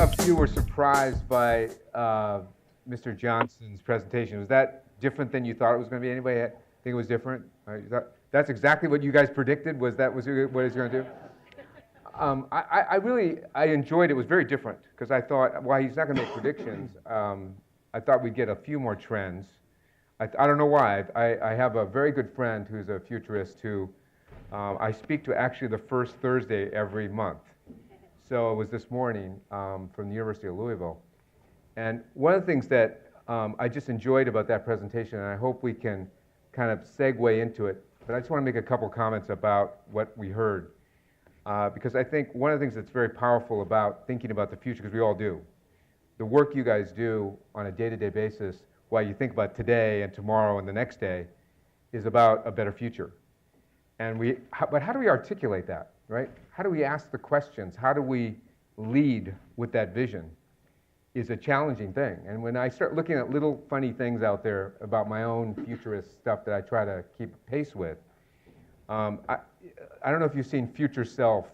a few were surprised by Mr. Johnson's presentation. Was that different than you thought it was going to be? Anybody think it was different? That's exactly what you guys predicted? Was that what he was going to do? I enjoyed it. It was very different because I thought, while he's not going to make predictions, I thought we'd get a few more trends. I don't know why. I have a very good friend who's a futurist who I speak to actually the first Thursday every month. So it was this morning from the University of Louisville. And one of the things that I just enjoyed about that presentation, and I hope we can kind of segue into it, but I just want to make a couple comments about what we heard. Because I think one of the things that's very powerful about thinking about the future, because we all do, the work you guys do on a day-to-day basis, while you think about today and tomorrow and the next day, is about a better future. And but how do we articulate that, right? How do we ask the questions? How do we lead with that vision? Is a challenging thing. And when I start looking at little funny things out there about my own futurist stuff that I try to keep pace with, I don't know if you've seen Future Self.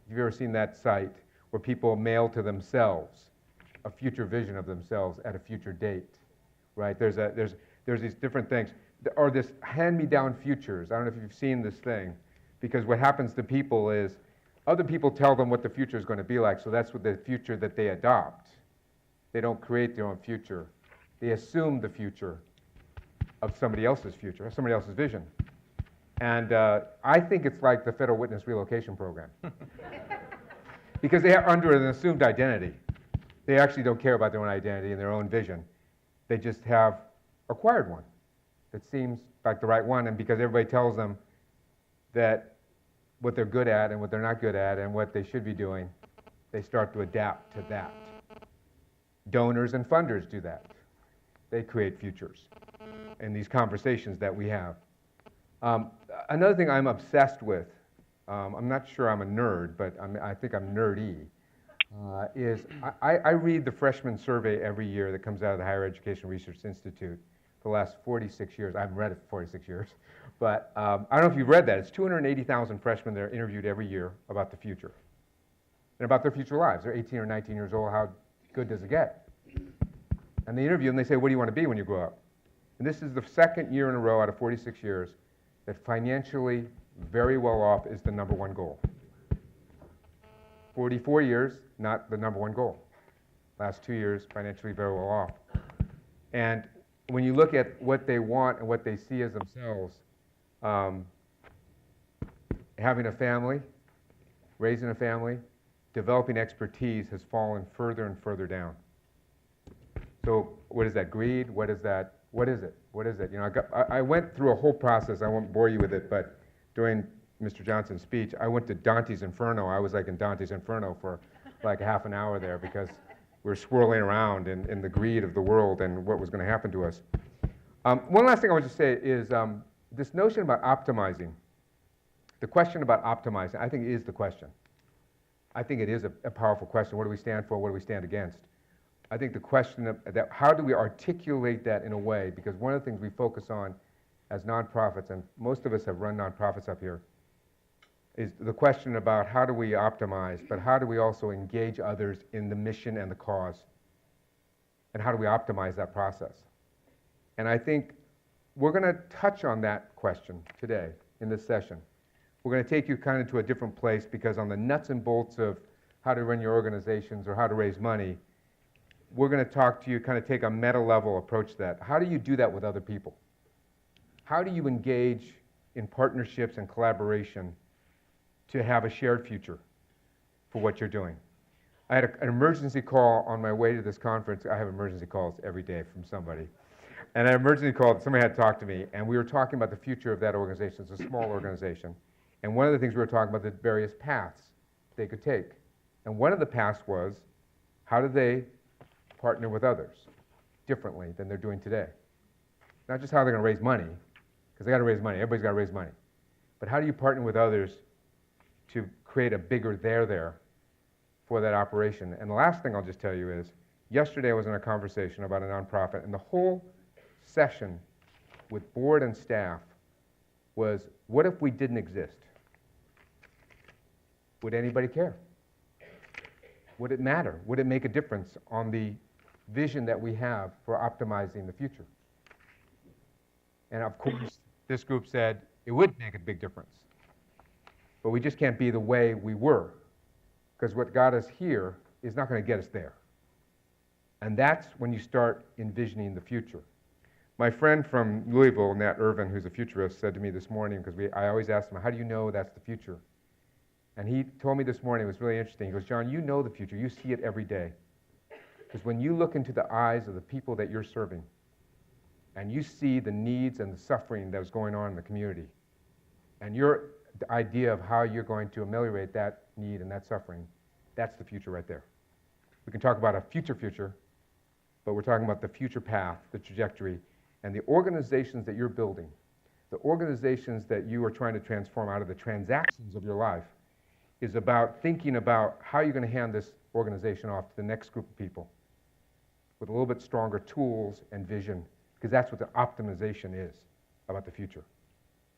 If you've ever seen that site where people mail to themselves a future vision of themselves at a future date, right? There's these different things. Or this hand-me-down futures. I don't know if you've seen this thing, because what happens to people is other people tell them what the future is going to be like, so that's what the future that they adopt. They don't create their own future. They assume the future of somebody else's future, somebody else's vision. And I think it's like the Federal Witness Relocation Program. Because they are under an assumed identity. They actually don't care about their own identity and their own vision. They just have acquired one that seems like the right one, and because everybody tells them that what they're good at and what they're not good at and what they should be doing, they start to adapt to that. Donors and funders do that. They create futures in these conversations that we have. Another thing I'm obsessed with, I'm not sure I'm a nerd, but I think I'm nerdy, is I read the freshman survey every year that comes out of the Higher Education Research Institute for the last 46 years. I haven't read it for 46 years, but I don't know if you've read that. It's 280,000 freshmen that are interviewed every year about the future and about their future lives. They're 18 or 19 years old. How good does it get? And they interview them, they say, what do you want to be when you grow up? And this is the second year in a row out of 46 years that financially very well off is the number one goal. 44 years, not the number one goal. Last 2 years, financially very well off. And when you look at what they want and what they see as themselves, having a family, raising a family, developing expertise has fallen further and further down. So what is that, greed? What is that? What is it? What is it? You know, I went through a whole process. I won't bore you with it, but during Mr. Johnson's speech, I went to Dante's Inferno. I was like in Dante's Inferno for like half an hour there because we were swirling around in the greed of the world and what was going to happen to us. One last thing I want to say is this notion about optimizing. The question about optimizing, I think, is the question. I think it is a powerful question. What do we stand for? What do we stand against? I think the question of that, how do we articulate that in a way? Because one of the things we focus on as nonprofits, and most of us have run nonprofits up here, is the question about how do we optimize, but how do we also engage others in the mission and the cause? And how do we optimize that process? And I think we're going to touch on that question today in this session. We're going to take you kind of to a different place because on the nuts and bolts of how to run your organizations or how to raise money, we're going to talk to you, kind of take a meta-level approach to that. How do you do that with other people? How do you engage in partnerships and collaboration to have a shared future for what you're doing? I had an emergency call on my way to this conference. I have emergency calls every day from somebody. And an emergency call, somebody had talked to me, and we were talking about the future of that organization. It's a small organization. And one of the things we were talking about, the various paths they could take. And one of the paths was, how do they partner with others differently than they're doing today? Not just how they're going to raise money, because they got to raise money. Everybody's got to raise money. But how do you partner with others to create a bigger there for that operation? And the last thing I'll just tell you is, yesterday I was in a conversation about a nonprofit, and the whole session with board and staff was, what if we didn't exist? Would anybody care? Would it matter? Would it make a difference on the vision that we have for optimizing the future? And of course, this group said it would make a big difference. But we just can't be the way we were, because what got us here is not going to get us there. And that's when you start envisioning the future. My friend from Louisville, Nat Irvin, who's a futurist, said to me this morning, because I always ask him, how do you know that's the future? And he told me this morning, it was really interesting. He goes, John, you know the future. You see it every day. Because when you look into the eyes of the people that you're serving, and you see the needs and the suffering that is going on in the community, and your idea of how you're going to ameliorate that need and that suffering, that's the future right there. We can talk about a future, but we're talking about the future path, the trajectory, and the organizations that you're building, the organizations that you are trying to transform out of the transactions of your life, is about thinking about how you're going to hand this organization off to the next group of people with a little bit stronger tools and vision, because that's what the optimization is about the future.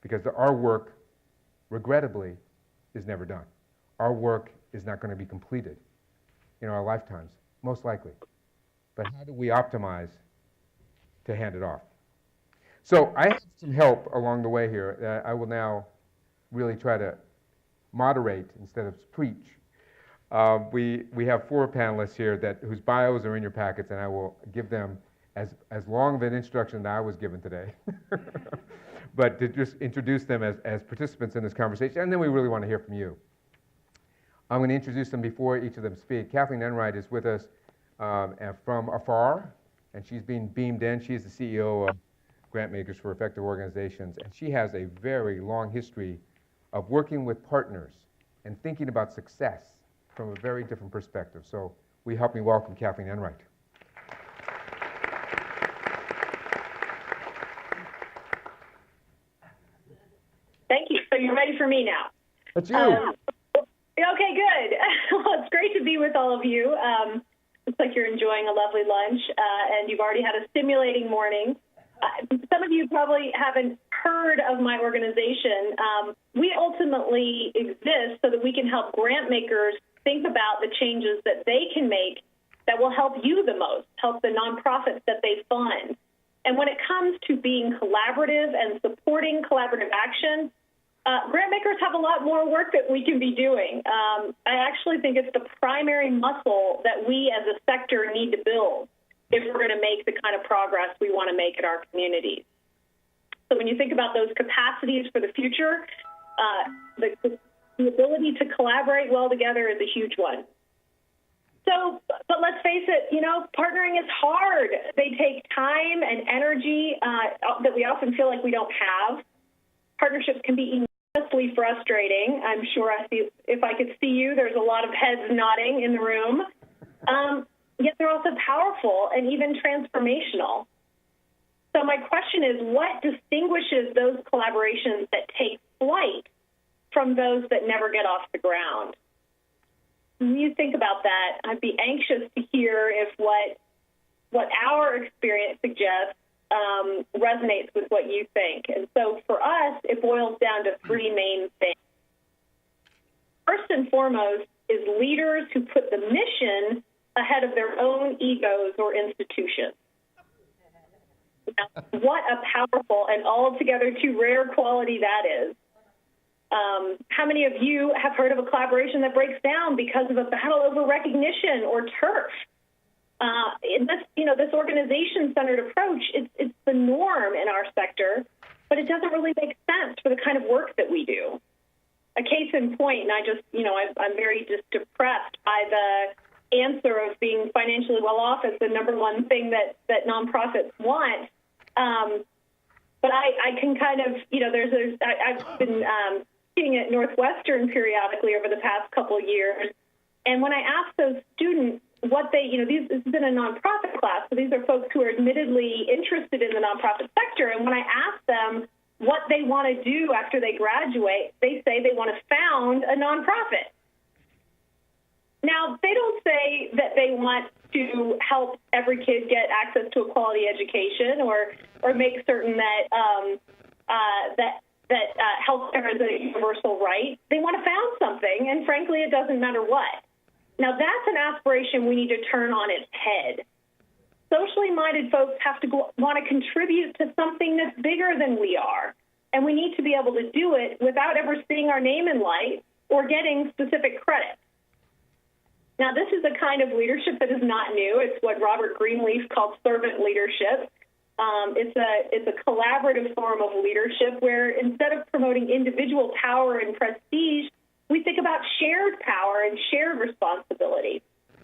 Because our work, regrettably, is never done. Our work is not going to be completed in our lifetimes, most likely. But how do we optimize to hand it off? So I have some help along the way here. I will now really try to moderate instead of preach. We have 4 panelists here whose bios are in your packets, and I will give them as long of an introduction that I was given today. But to just introduce them as participants in this conversation, and then we really want to hear from you. I'm going to introduce them before each of them speak. Kathleen Enright is with us from afar, and she's being beamed in. She's the CEO of Grant Makers for Effective Organizations, and she has a very long history of working with partners and thinking about success from a very different perspective. So help me welcome Kathleen Enright. Thank you. So you're ready for me now? That's you. Okay, good. Well, it's great to be with all of you. Looks like you're enjoying a lovely lunch, and you've already had a stimulating morning. Some of you probably haven't heard of my organization. We ultimately exist so that we can help grant makers think about the changes that they can make that will help you the most, help the nonprofits that they fund. And when it comes to being collaborative and supporting collaborative action, grant makers have a lot more work that we can be doing. I actually think it's the primary muscle that we as a sector need to build if we're going to make the kind of progress we want to make in our communities. So when you think about those capacities for the future, the ability to collaborate well together is a huge one. So, but let's face it, partnering is hard. They take time and energy that we often feel like we don't have. Partnerships can be enormously frustrating. I'm sure if I could see you, there's a lot of heads nodding in the room. Yet they're also powerful and even transformational. So my question is, what distinguishes those collaborations that take flight from those that never get off the ground? When you think about that, I'd be anxious to hear if what our experience suggests resonates with what you think. And so for us, it boils down to 3 main things. First and foremost is leaders who put the mission ahead of their own egos or institutions. Now, what a powerful and altogether too rare quality that is. How many of you have heard of a collaboration that breaks down because of a battle over recognition or turf? This organization-centered approach, it's the norm in our sector, but it doesn't really make sense for the kind of work that we do. A case in point, and I'm very just depressed by the answer of being financially well off as the number one thing that nonprofits want. But I can kind of, I've been teaching at Northwestern periodically over the past couple of years, and when I ask those students what this has been a nonprofit class, so these are folks who are admittedly interested in the nonprofit sector, and when I ask them what they want to do after they graduate, they say they want to found a nonprofit. Now, they don't say that they want to help every kid get access to a quality education or make certain that health care is a universal right. They want to found something, and frankly, it doesn't matter what. Now, that's an aspiration we need to turn on its head. Socially minded folks have to want to contribute to something that's bigger than we are, and we need to be able to do it without ever seeing our name in light or getting specific credit. Now, this is a kind of leadership that is not new. It's what Robert Greenleaf called servant leadership. It's a collaborative form of leadership where instead of promoting individual power and prestige, we think about shared power and shared responsibility.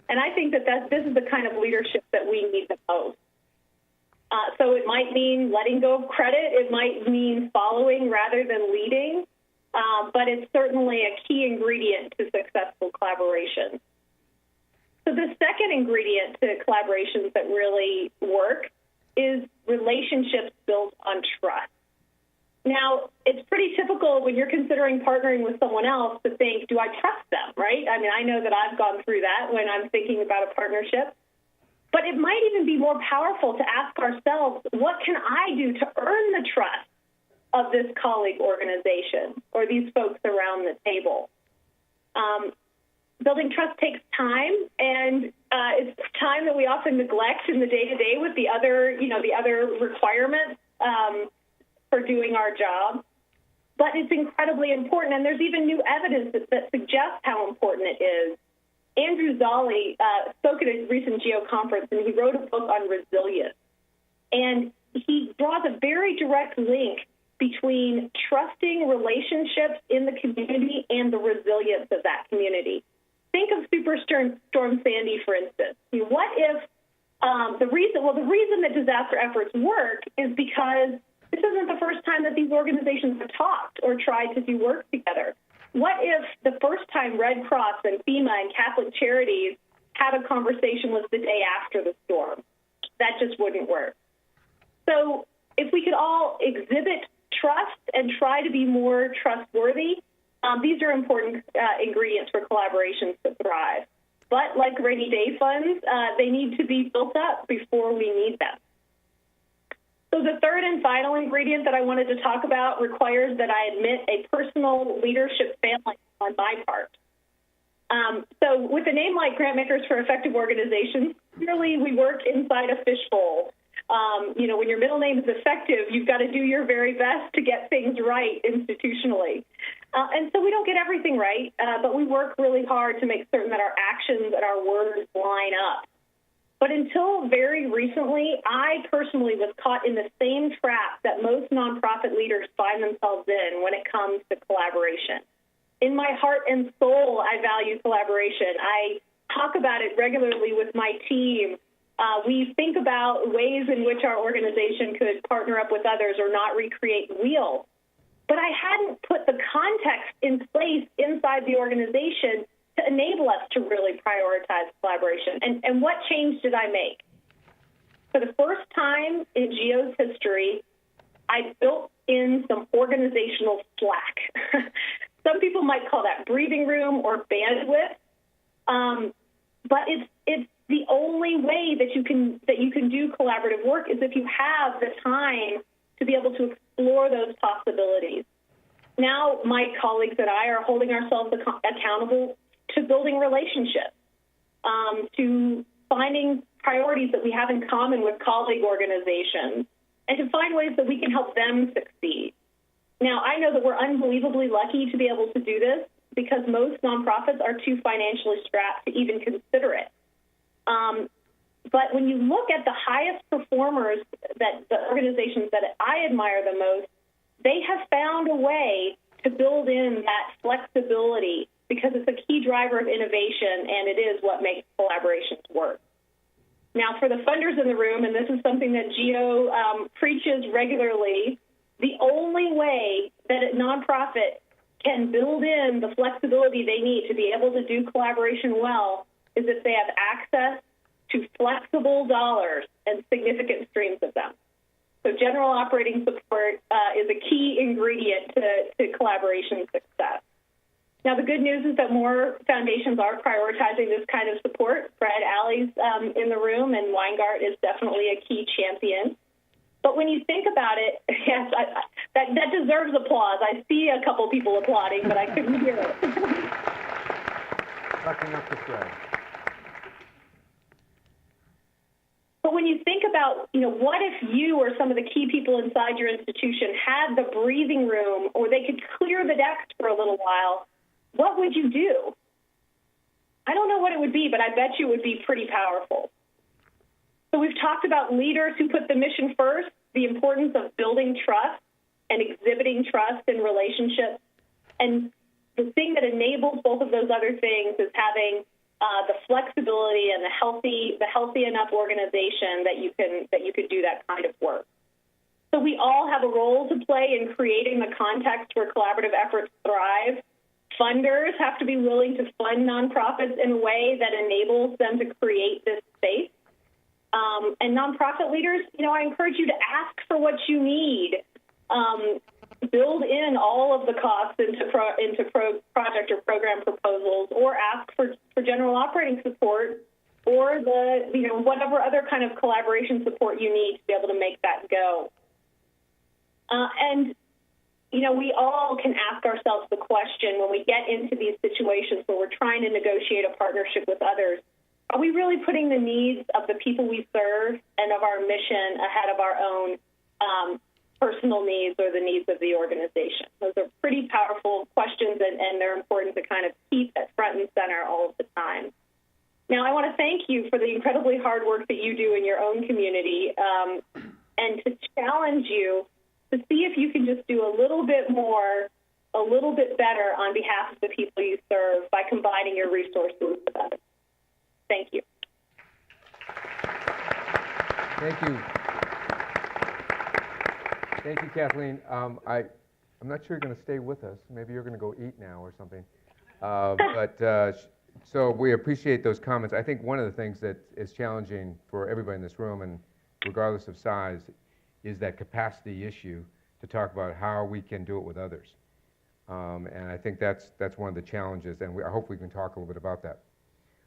And I think that this is the kind of leadership that we need the most. So it might mean letting go of credit. It might mean following rather than leading. But it's certainly a key ingredient to successful collaboration. So the second ingredient to collaborations that really work is relationships built on trust. Now, it's pretty typical when you're considering partnering with someone else to think, do I trust them, right? I mean, I know that I've gone through that when I'm thinking about a partnership. But it might even be more powerful to ask ourselves, what can I do to earn the trust of this colleague organization or these folks around the table? Building trust takes time, and it's time that we often neglect in the day-to-day with the other requirements for doing our job. But it's incredibly important, and there's even new evidence that suggests how important it is. Andrew Zolli spoke at a recent GEO conference, and he wrote a book on resilience. And he draws a very direct link between trusting relationships in the community and the resilience of that community. Think of Superstorm Sandy, for instance. What if the reason that disaster efforts work is because this isn't the first time that these organizations have talked or tried to do work together. What if the first time Red Cross and FEMA and Catholic Charities had a conversation was the day after the storm? That just wouldn't work. So if we could all exhibit trust and try to be more trustworthy, these are important ingredients for collaborations to thrive. But like rainy day funds, they need to be built up before we need them. So the third and final ingredient that I wanted to talk about requires that I admit a personal leadership failing on my part. So with a name like Grantmakers for Effective Organizations, clearly we work inside a fishbowl. When your middle name is effective, you've got to do your very best to get things right institutionally. And so we don't get everything right, but we work really hard to make certain that our actions and our words line up. But until very recently, I personally was caught in the same trap that most nonprofit leaders find themselves in when it comes to collaboration. In my heart and soul, I value collaboration. I talk about it regularly with my team. We think about ways in which our organization could partner up with others or not recreate the wheel. But I hadn't put the context in place inside the organization to enable us to really prioritize collaboration. And what change did I make? For the first time in GEO's history, I built in some organizational slack. Some people might call that breathing room or bandwidth, but it's the only way that you can do collaborative work is if you have the time to be able to explore those possibilities. Now, my colleagues and I are holding ourselves accountable to building relationships, to finding priorities that we have in common with colleague organizations, and to find ways that we can help them succeed. Now, I know that we're unbelievably lucky to be able to do this because most nonprofits are too financially strapped to even consider it. But when you look at the highest performers, that the organizations that I admire the most, they have found a way to build in that flexibility because it's a key driver of innovation, and it is what makes collaborations work. Now, for the funders in the room, and this is something that GEO preaches regularly, the only way that a nonprofit can build in the flexibility they need to be able to do collaboration well is if they have access to flexible dollars and significant streams of them. So general operating support is a key ingredient to collaboration success. Now, the good news is that more foundations are prioritizing this kind of support. Fred Alley's in the room, and Weingart is definitely a key champion. But when you think about it, yes, that deserves applause. I see a couple people applauding, but I couldn't hear it. Sucking up the thread. But when you think about, what if you or some of the key people inside your institution had the breathing room, or they could clear the decks for a little while, what would you do? I don't know what it would be, but I bet you it would be pretty powerful. So we've talked about leaders who put the mission first, the importance of building trust and exhibiting trust in relationships. And the thing that enables both of those other things is having the flexibility and the healthy enough organization that you could do that kind of work. So we all have a role to play in creating the context where collaborative efforts thrive. Funders have to be willing to fund nonprofits in a way that enables them to create this space. And nonprofit leaders, I encourage you to ask for what you need. Build in all of the costs into project or program proposals, or ask for general operating support, or whatever other kind of collaboration support you need to be able to make that go. And we all can ask ourselves the question when we get into these situations where we're trying to negotiate a partnership with others, are we really putting the needs of the people we serve and of our mission ahead of our own personal needs or the needs of the organization? Those are pretty powerful questions, and they're important to kind of keep at front and center all of the time. Now, I want to thank you for the incredibly hard work that you do in your own community, and to challenge you to see if you can just do a little bit more, a little bit better on behalf of the people you serve by combining your resources with others. Thank you. Thank you. Thank you, Kathleen. I'm not sure you're going to stay with us. Maybe you're going to go eat now or something. So we appreciate those comments. I think one of the things that is challenging for everybody in this room, and regardless of size, is that capacity issue to talk about how we can do it with others. And I think that's one of the challenges, and I hope we can talk a little bit about that.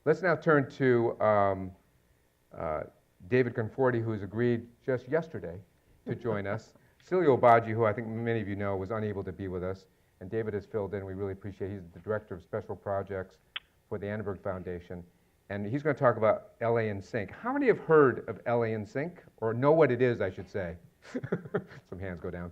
Let's now turn to David Conforti, who's agreed just yesterday to join us. Celia Obaji, who I think many of you know, was unable to be with us, and David has filled in. We really appreciate it. He's the Director of Special Projects for the Annenberg Foundation, and he's going to talk about LA in Sync. How many have heard of LA in Sync, or know what it is, I should say? Some hands go down.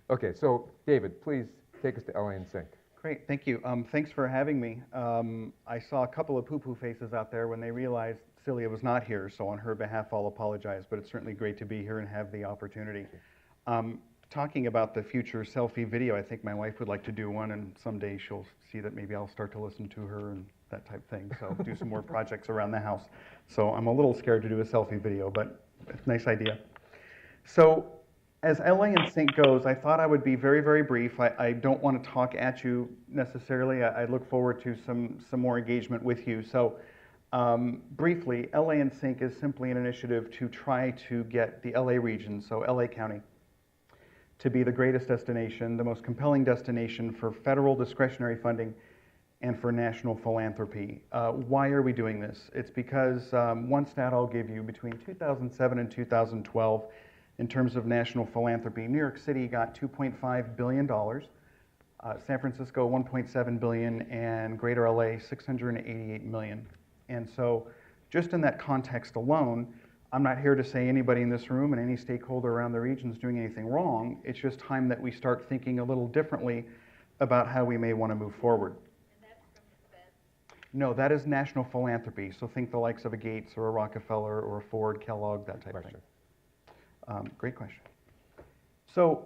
Okay, so David, please take us to LA in Sync. Great, thank you. Thanks for having me. I saw a couple of poo-poo faces out there when they realized Celia was not here, so on her behalf I'll apologize, but it's certainly great to be here and have the opportunity. Talking about the future selfie video, I think my wife would like to do one, and someday she'll see that maybe I'll start to listen to her and that type of thing, so do some more projects around the house. So I'm a little scared to do a selfie video, but it's a nice idea. So as LA in Sync goes, I thought I would be very, very brief. I don't want to talk at you necessarily. I look forward to some more engagement with you. So briefly, LA in Sync is simply an initiative to try to get the LA region, so LA County, to be the greatest destination, the most compelling destination for federal discretionary funding and for national philanthropy. Why are we doing this? It's because one stat I'll give you, between 2007 and 2012, in terms of national philanthropy, New York City got $2.5 billion, San Francisco $1.7 billion, and Greater LA $688 million. And so just in that context alone, I'm not here to say anybody in this room and any stakeholder around the region is doing anything wrong. It's just time that we start thinking a little differently about how we may want to move forward. And that's from the Fed? No, that is national philanthropy. So think the likes of a Gates or a Rockefeller or a Ford, Kellogg, that type of thing. Great question. So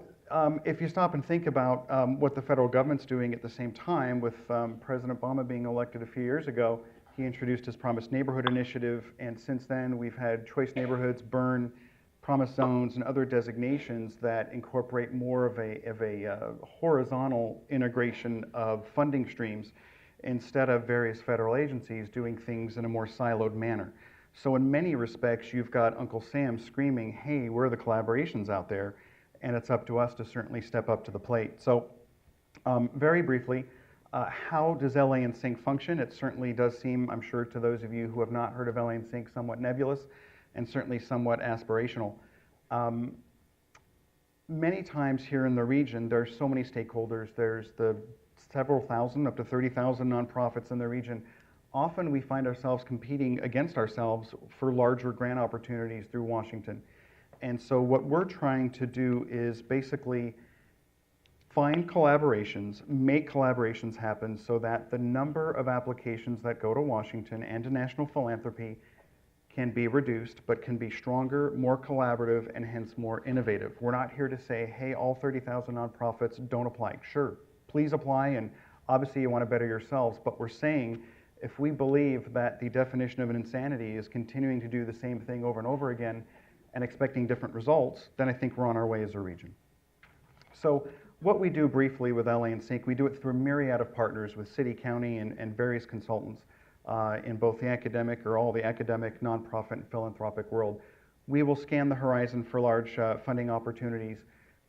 if you stop and think about what the federal government's doing at the same time, with President Obama being elected a few years ago, he introduced his Promised Neighborhood Initiative, and since then we've had choice neighborhoods, burn, promise zones, and other designations that incorporate more of a horizontal integration of funding streams instead of various federal agencies doing things in a more siloed manner. So in many respects, you've got Uncle Sam screaming, hey, where are the collaborations out there? And it's up to us to certainly step up to the plate. So very briefly, how does LA in Sync function? It certainly does seem, I'm sure to those of you who have not heard of LA in Sync, somewhat nebulous and certainly somewhat aspirational. Many times here in the region, there's so many stakeholders. There's the several thousand, up to 30,000 nonprofits in the region. Often we find ourselves competing against ourselves for larger grant opportunities through Washington. And so what we're trying to do is basically find collaborations, make collaborations happen so that the number of applications that go to Washington and to national philanthropy can be reduced, but can be stronger, more collaborative, and hence more innovative. We're not here to say, hey, all 30,000 nonprofits don't apply. Sure, please apply, and obviously you want to better yourselves, but we're saying if we believe that the definition of an insanity is continuing to do the same thing over and over again and expecting different results, then I think we're on our way as a region. So what we do briefly with LA in Sync, we do it through a myriad of partners with city, county, and various consultants in both the academic or all the academic, nonprofit, and philanthropic world. We will scan the horizon for large funding opportunities.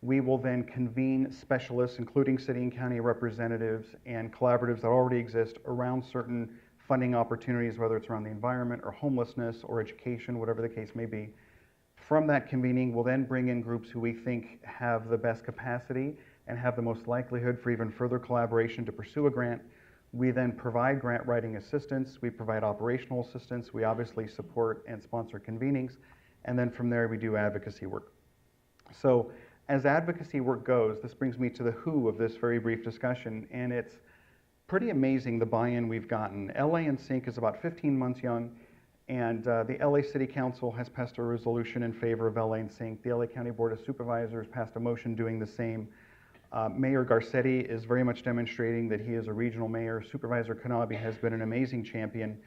We will then convene specialists, including city and county representatives and collaboratives that already exist around certain funding opportunities, whether it's around the environment or homelessness or education, whatever the case may be. From that convening, we'll then bring in groups who we think have the best capacity and have the most likelihood for even further collaboration to pursue a grant. We then provide grant writing assistance, we provide operational assistance, we obviously support and sponsor convenings, and then from there we do advocacy work. So as advocacy work goes, this brings me to the who of this very brief discussion, and it's pretty amazing the buy-in we've gotten. LA in Sync is about 15 months young, and the LA City Council has passed a resolution in favor of LA in Sync. The LA County Board of Supervisors passed a motion doing the same. Mayor Garcetti is very much demonstrating that he is a regional mayor. Supervisor Kanabe has been an amazing champion.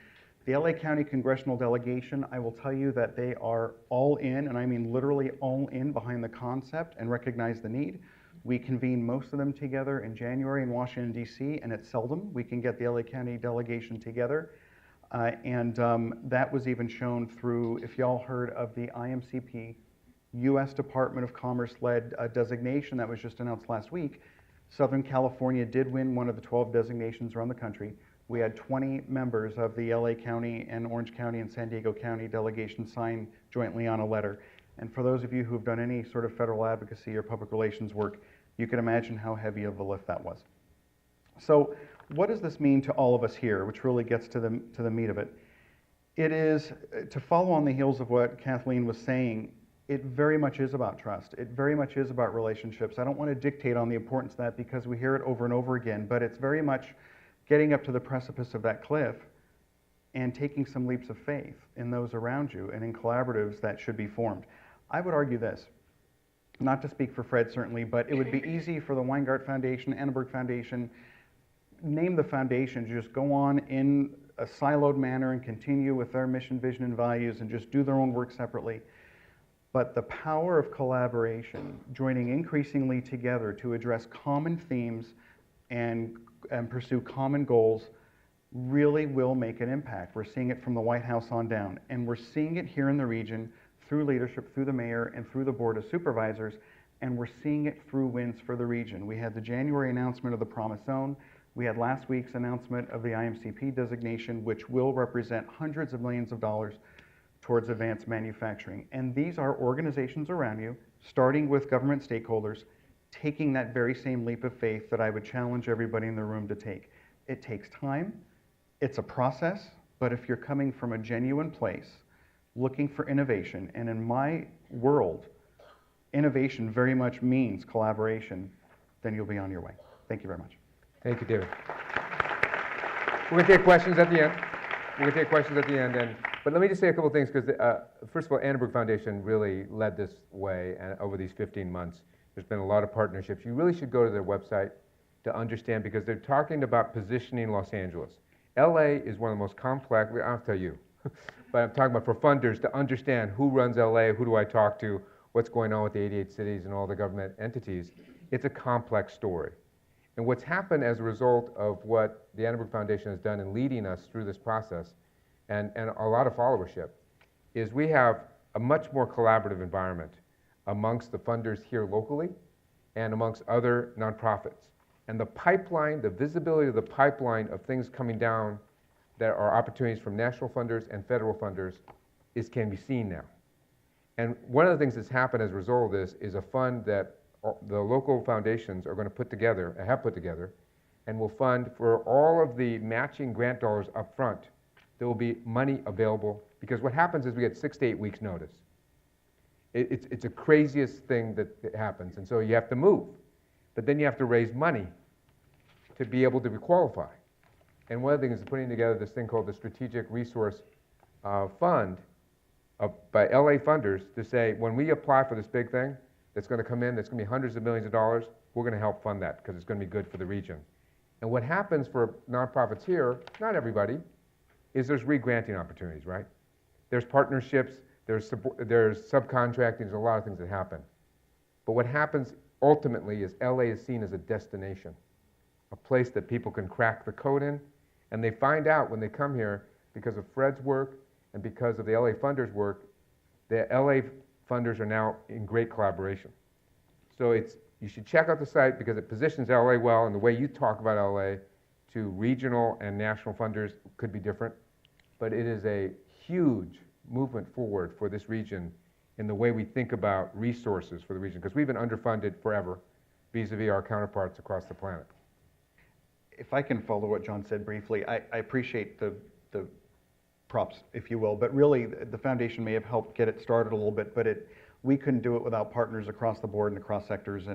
The LA County Congressional Delegation, I will tell you that they are all in, and I mean literally all in behind the concept and recognize the need. We convene most of them together in January in Washington, D.C., and it's seldom we can get the LA County delegation together. That was even shown through, if y'all heard of the IMCP U.S. Department of Commerce-led designation that was just announced last week. Southern California did win one of the 12 designations around the country. We had 20 members of the LA County and Orange County and San Diego County delegation sign jointly on a letter. And for those of you who've done any sort of federal advocacy or public relations work, you can imagine how heavy of a lift that was. So what does this mean to all of us here, which really gets to the meat of it? It is, to follow on the heels of what Kathleen was saying, it very much is about trust. It very much is about relationships. I don't want to dictate on the importance of that because we hear it over and over again, but it's very much getting up to the precipice of that cliff and taking some leaps of faith in those around you and in collaboratives that should be formed. I would argue this, not to speak for Fred certainly, but it would be easy for the Weingart Foundation, Annenberg Foundation, name the foundations, just go on in a siloed manner and continue with their mission, vision, and values and just do their own work separately. But the power of collaboration, joining increasingly together to address common themes and pursue common goals, really will make an impact. We're seeing it from the White House on down, and we're seeing it here in the region through leadership, through the mayor, and through the Board of Supervisors, and we're seeing it through wins for the region. We had the January announcement of the Promise Zone. We had last week's announcement of the IMCP designation, which will represent hundreds of millions of dollars towards advanced manufacturing. And these are organizations around you, starting with government stakeholders, taking that very same leap of faith that I would challenge everybody in the room to take. It takes time, it's a process, but if you're coming from a genuine place, looking for innovation, and in my world, innovation very much means collaboration, then you'll be on your way. Thank you very much. Thank you, David. We're going to take questions at the end. But let me just say a couple things, because first of all, Annenberg Foundation really led this way over these 15 months. There's been a lot of partnerships. You really should go to their website to understand, because they're talking about positioning Los Angeles. LA is one of the most complex, I'll tell you, but I'm talking about for funders to understand who runs LA, who do I talk to, what's going on with the 88 cities and all the government entities. It's a complex story. And what's happened as a result of what the Annenberg Foundation has done in leading us through this process, and a lot of followership, is we have a much more collaborative environment amongst the funders here locally and amongst other nonprofits. And the pipeline, the visibility of the pipeline of things coming down that are opportunities from national funders and federal funders can be seen now. And one of the things that's happened as a result of this is a fund that the local foundations are going to put together, have put together, and will fund for all of the matching grant dollars up front. There will be money available, because what happens is we get 6 to 8 weeks notice. It's the craziest thing that happens, and so you have to move. But then you have to raise money to be able to qualify. And one of the things is putting together this thing called the Strategic Resource Fund by LA funders to say, when we apply for this big thing that's going to come in, that's going to be hundreds of millions of dollars, we're going to help fund that because it's going to be good for the region. And what happens for nonprofits here, not everybody, is there's re-granting opportunities, right? There's partnerships, there's subcontracting, there's a lot of things that happen. But what happens ultimately is LA is seen as a destination, a place that people can crack the code in, and they find out when they come here, because of Fred's work and because of the LA funders' work, the LA funders are now in great collaboration. So you should check out the site because it positions LA well, and the way you talk about LA to regional and national funders could be different, but it is a huge movement forward for this region in the way we think about resources for the region, because we've been underfunded forever vis-a-vis our counterparts across the planet. If I can follow what John said briefly, I appreciate the props, if you will, but really the foundation may have helped get it started a little bit, but we couldn't do it without partners across the board and across sectors,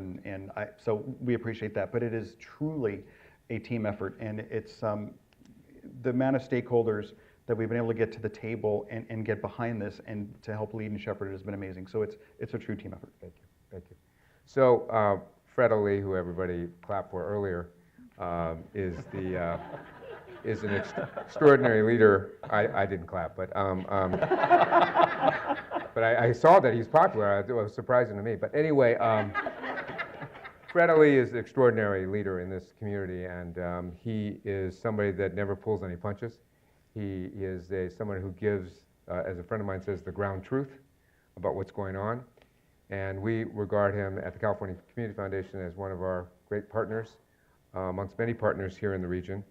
so we appreciate that. But it is truly a team effort, and it's the amount of stakeholders that we've been able to get to the table and get behind this and to help lead and shepherd it has been amazing. So it's a true team effort. Thank you, thank you. So Fred O'Lee, who everybody clapped for earlier, is an extraordinary leader. I didn't clap, but I saw that he's popular. It was surprising to me. But anyway, Fred O'Lee is an extraordinary leader in this community, and he is somebody that never pulls any punches. He is someone who gives, as a friend of mine says, the ground truth about what's going on. And we regard him at the California Community Foundation as one of our great partners, amongst many partners here in the region,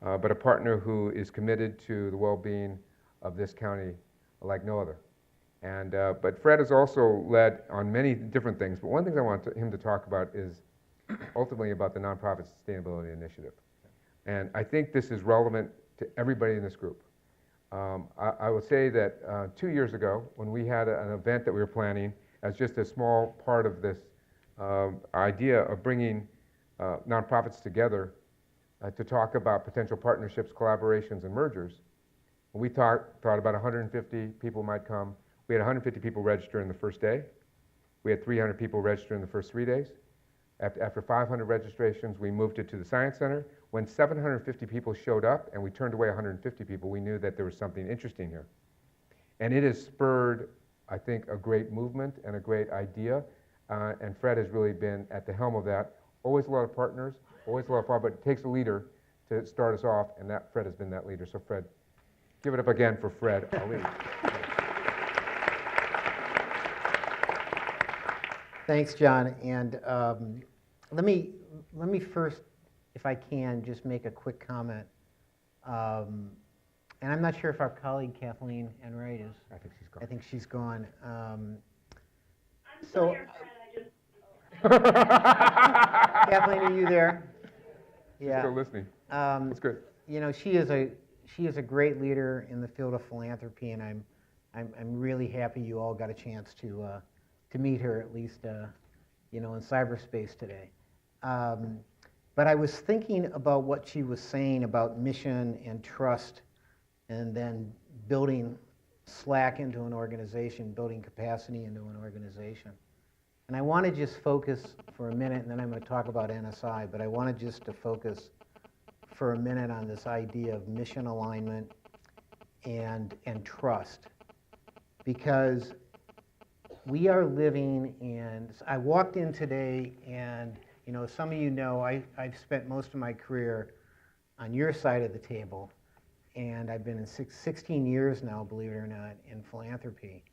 but a partner who is committed to the well-being of this county like no other. And, but Fred has also led on many different things, but one thing I want him to talk about is ultimately about the Nonprofit Sustainability Initiative. And I think this is relevant to everybody in this group. I will say that 2 years ago, when we had an event that we were planning as just a small part of this idea of bringing nonprofits together to talk about potential partnerships, collaborations, and mergers, we thought about 150 people might come. We had 150 people register in the first day. We had 300 people register in the first 3 days. After 500 registrations, we moved it to the Science Center. When 750 people showed up and we turned away 150 people, we knew that there was something interesting here. And it has spurred, I think, a great movement and a great idea. And Fred has really been at the helm of that. Always a lot of partners, always a lot of fun, but it takes a leader to start us off, and that Fred has been that leader. So Fred, give it up again for Fred O'Lee. Thanks, John. And let me first, if I can, just make a quick comment. And I'm not sure if our colleague Kathleen Enright is. I think she's gone. I think she's gone. I'm still here, Fred. Kathleen, are you there? Yeah. Still listening. That's good. You know, she is a great leader in the field of philanthropy, and I'm really happy you all got a chance to meet her, at least you know, in cyberspace today. But I was thinking about what she was saying about mission and trust, and then building slack into an organization, building capacity into an organization. And I want to just focus for a minute, and then I'm going to talk about NSI, but I wanted just to focus for a minute on this idea of mission alignment and trust. Because we are living in, I walked in today and, you know, some of you know, I've spent most of my career on your side of the table, and I've been in 16 years now, believe it or not, in philanthropy.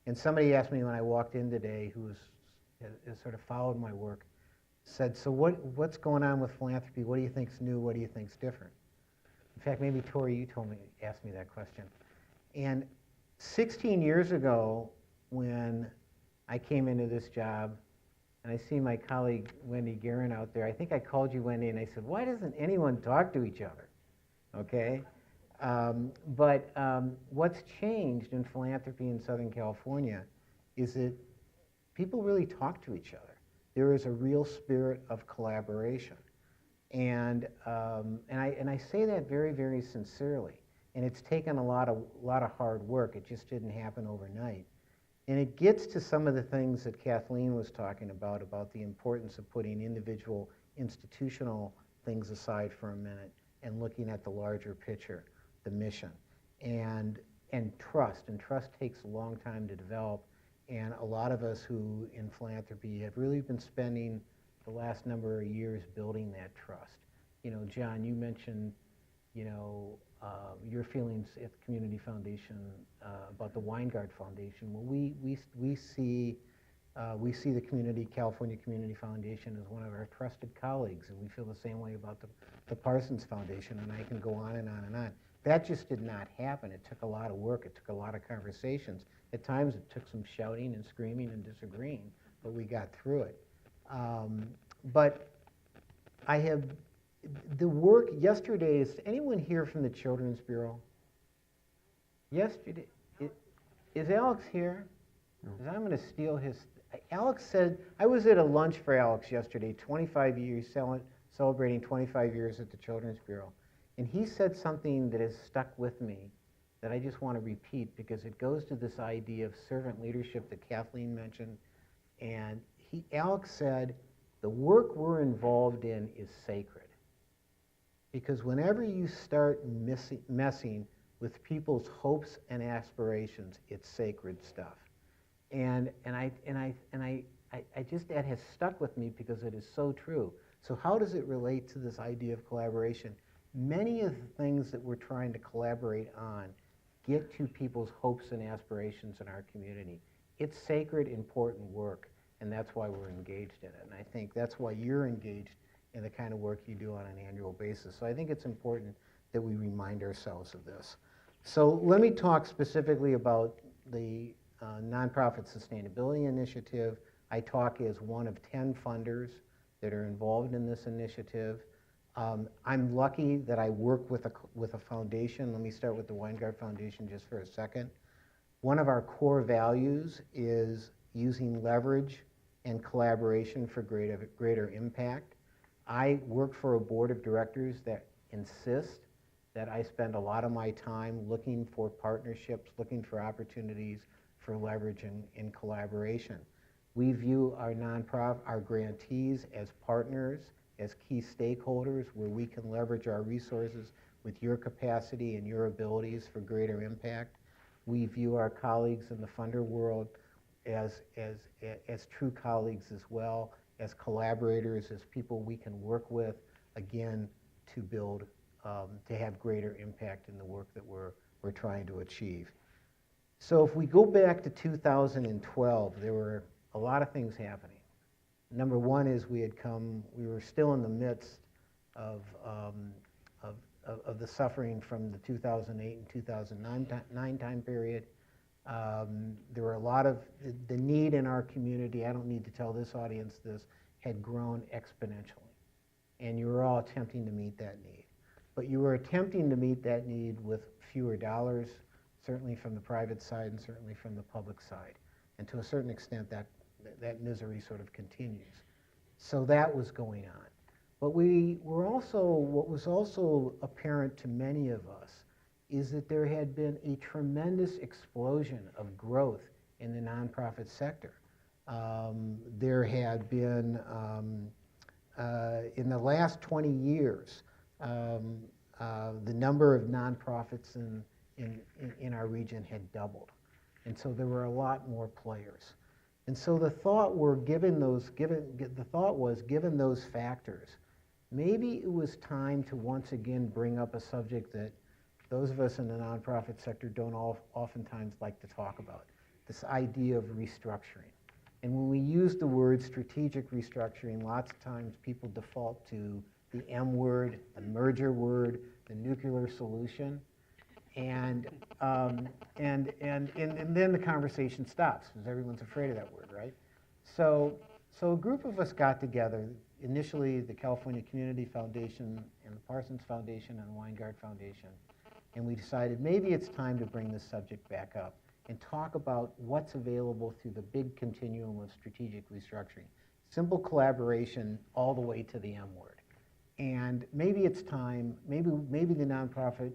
And somebody asked me when I walked in today, who has sort of followed my work, said, so what's going on with philanthropy? What do you think's new? What do you think's different? In fact, maybe Tori, you asked me that question. And 16 years ago, when I came into this job, And I see my colleague Wendy Guerin out there. I think I called you, Wendy, and I said, why doesn't anyone talk to each other? Okay? What's changed in philanthropy in Southern California is that people really talk to each other. There is a real spirit of collaboration. And I say that very, very sincerely. And it's taken a lot of hard work. It just didn't happen overnight. And it gets to some of the things that Kathleen was talking about the importance of putting individual institutional things aside for a minute and looking at the larger picture, the mission, and trust. And trust takes a long time to develop. And a lot of us who in philanthropy have really been spending the last number of years building that trust. You know, John, you mentioned, you know, your feelings at the Community Foundation about the Weingart Foundation. Well, we see the California Community Foundation as one of our trusted colleagues, and we feel the same way about the Parsons Foundation, and I can go on and on and on. That just did not happen. It took a lot of work. It took a lot of conversations. At times, it took some shouting and screaming and disagreeing, but we got through it. But I have the work yesterday. Is anyone here from the Children's Bureau? Yesterday, is Alex here? Because I'm going to steal his. Alex said, I was at a lunch for Alex yesterday, 25 years, celebrating 25 years at the Children's Bureau. And he said something that has stuck with me that I just want to repeat because it goes to this idea of servant leadership that Kathleen mentioned. And Alex said, the work we're involved in is sacred. Because whenever you start messing with people's hopes and aspirations, it's sacred stuff. And I just, that has stuck with me because it is so true. So how does it relate to this idea of collaboration? Many of the things that we're trying to collaborate on get to people's hopes and aspirations in our community. It's sacred, important work, and that's why we're engaged in it. And I think that's why you're engaged in the kind of work you do on an annual basis. So I think it's important that we remind ourselves of this. So let me talk specifically about the Nonprofit Sustainability Initiative. I talk as one of 10 funders that are involved in this initiative. I'm lucky that I work with a foundation. Let me start with the Weingart Foundation just for a second. One of our core values is using leverage and collaboration for greater impact. I work for a board of directors that insist that I spend a lot of my time looking for partnerships, looking for opportunities for leverage and collaboration. We view our grantees as partners, as key stakeholders where we can leverage our resources with your capacity and your abilities for greater impact. We view our colleagues in the funder world as true colleagues as well, as collaborators, as people we can work with, again, to build, to have greater impact in the work that we're trying to achieve. So if we go back to 2012, there were a lot of things happening. Number one is we were still in the midst of the suffering from the 2008 and 2009 time period. There were a lot of, the need in our community, I don't need to tell this audience this, had grown exponentially. And you were all attempting to meet that need. But you were attempting to meet that need with fewer dollars, certainly from the private side and certainly from the public side. And to a certain extent, that misery sort of continues. So that was going on. But what was also apparent to many of us is that there had been a tremendous explosion of growth in the nonprofit sector. There had been, in the last 20 years, the number of nonprofits in our region had doubled. And so there were a lot more players. And so the thought given those factors, maybe it was time to once again bring up a subject that those of us in the nonprofit sector don't oftentimes like to talk about, this idea of restructuring. And when we use the word strategic restructuring, lots of times people default to the M word, the merger word, the nuclear solution. And then the conversation stops because everyone's afraid of that word, right? So So a group of us got together, initially the California Community Foundation and the Parsons Foundation and the Weingart Foundation, and we decided maybe it's time to bring this subject back up and talk about what's available through the big continuum of strategic restructuring. Simple collaboration all the way to the M word. And maybe it's time, maybe the nonprofit,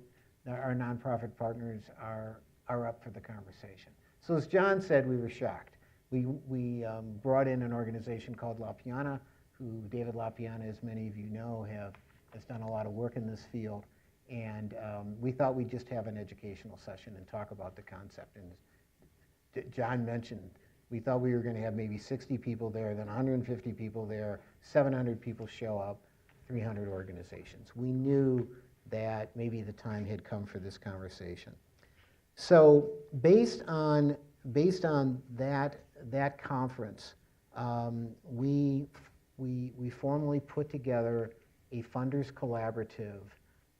our nonprofit partners are up for the conversation. So as John said, we were shocked. We brought in an organization called La Piana, who David La Piana, as many of you know, has done a lot of work in this field. And we thought we'd just have an educational session and talk about the concept. And John mentioned, we thought we were going to have maybe 60 people there, then 150 people there, 700 people show up, 300 organizations. We knew that maybe the time had come for this conversation. So based on that conference, we formally put together a funders collaborative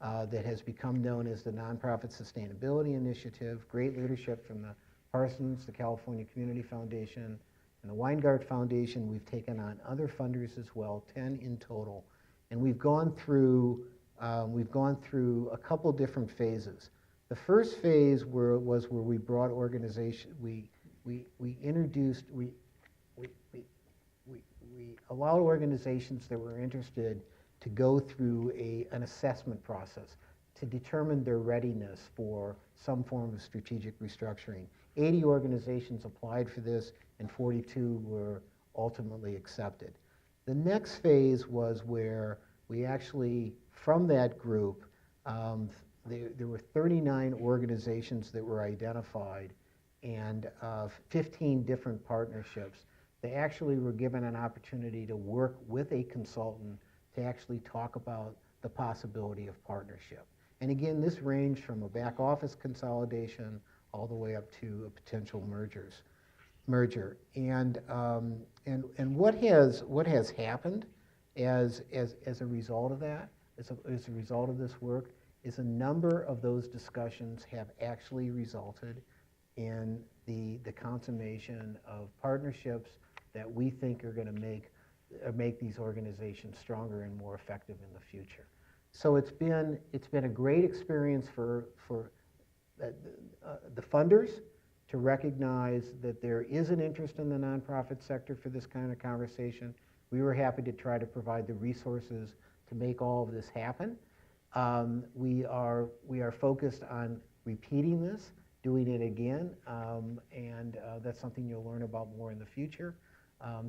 that has become known as the Nonprofit Sustainability Initiative. Great leadership from the Parsons, the California Community Foundation, and the Weingart Foundation. We've taken on other funders as well, 10 in total, and we've gone through a couple different phases. The first phase was where we brought we allowed organizations that were interested to go through an assessment process to determine their readiness for some form of strategic restructuring. 80 organizations applied for this, and 42 were ultimately accepted. The next phase was where we actually, from that group, there were 39 organizations that were identified and 15 different partnerships. They actually were given an opportunity to work with a consultant to actually talk about the possibility of partnership. And again, this ranged from a back office consolidation all the way up to a potential merger. And what has happened as a result of that, as a result of this work, is a number of those discussions have actually resulted in the consummation of partnerships that we think are going to make these organizations stronger and more effective in the future. So it's been a great experience for the funders to recognize that there is an interest in the nonprofit sector for this kind of conversation. We were happy to try to provide the resources to make all of this happen. We are focused on repeating this, doing it again, and that's something you'll learn about more in the future,